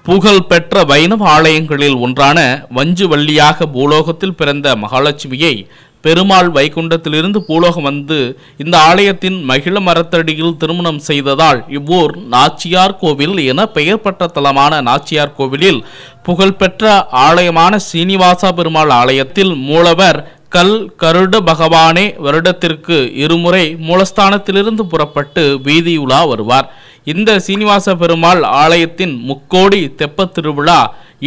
புகழ் பெற்ற வைணவ ஆலயங்களில் ஒன்றான வஞ்சுவள்ளியாக பூலோகத்தில் பிறந்த மகாலட்சுமியை பெருமாள் வைகுண்டத்திலிருந்து பூலோகம் வந்து இந்த ஆலயத்தின் மகிழ மரத்தடியில் திருமணம் செய்ததால் இவ்வூர் நாச்சியார் கோவில் என பெயர் பெற்ற தலமான நாச்சியார் கோவிலில் புகழ்பெற்ற ஆலயமான சீனிவாச பெருமாள் ஆலயத்தில் மூலவர் கல் கருட பகவானே வருடத்திற்கு இருமுறை மூலஸ்தானத்திலிருந்து புறப்பட்டு வீதியுலா வருவார். இந்த சீனிவாச பெருமாள் ஆலயத்தின் முக்கோடி தெப்பத் திருவிழா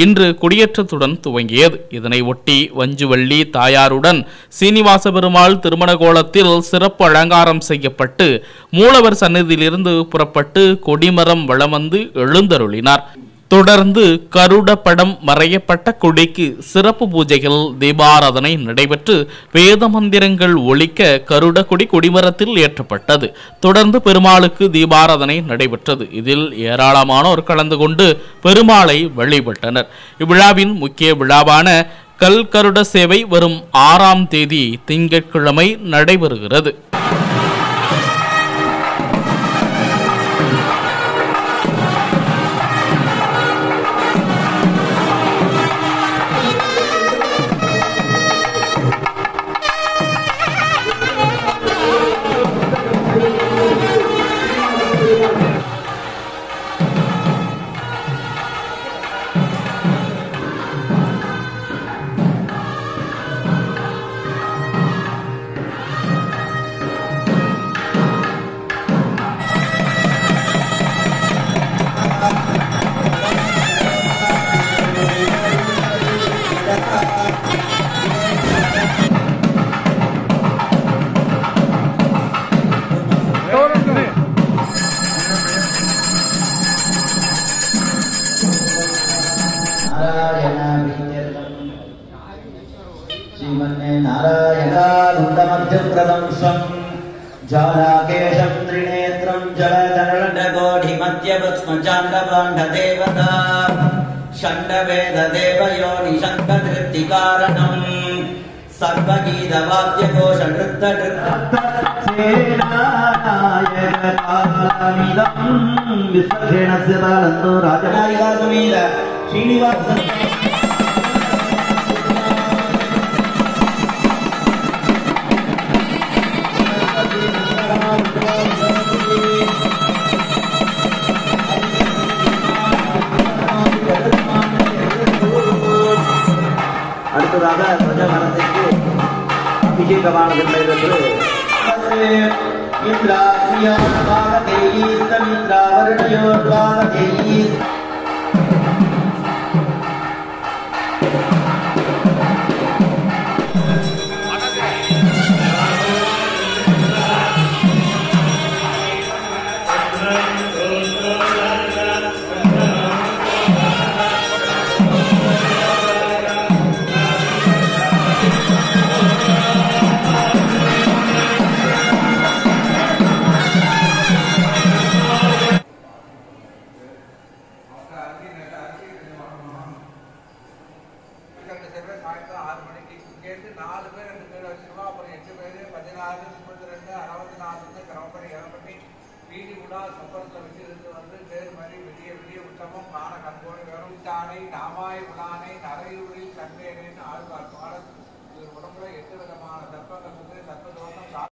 இன்று கொடியேற்றத்துடன் துவங்கியது. இதனை ஒட்டி வஞ்சுவள்ளி தாயாருடன் சீனிவாச பெருமாள் திருமண கோலத்தில் சிறப்பு அலங்காரம் செய்யப்பட்டு மூலவர் சன்னதியிலிருந்து புறப்பட்டு கொடிமரம் வலம் வந்து எழுந்தருளினார். தொடர்ந்து கருட படம் மறையப்பட்ட கொடிக்கு சிறப்பு பூஜைகள் தீபாராதனை நடைபெற்று வேத மந்திரங்கள் ஒலிக்க கருட கொடி கொடிமரத்தில் ஏற்றப்பட்டது. தொடர்ந்து பெருமாளுக்கு தீபாராதனை நடைபெற்றது. இதில் ஏராளமானோர் கலந்து கொண்டு பெருமாளை வழிபட்டனர். இவ்விழாவின் முக்கிய விழாவான கல் கருட சேவை வரும் 6ஆம் தேதி திங்கட்கிழமை நடைபெறுகிறது. जालाकेशं त्रिनेत्रं जलदण्डकोटिमध्यवत्स्मचाण्डपाण्डदेवता षण्डवेददेवयोनिशङ्कधृत्तिकारणं सर्वगीतवाद्यकोशनृत्तदृत्तसेनानायककालमिदं विश्वक्षेणस्य तालन्दो राजनायिकासमीर श्रीनिवास அடுத்ததாக பிரஜமரத்திற்கு அபிஷேகமானது நடைபெற்று நாமாய் உடானை நரையுரில் கண்டேனேன் ஆழ்வார் பாடல் உடம்புல 8 விதமான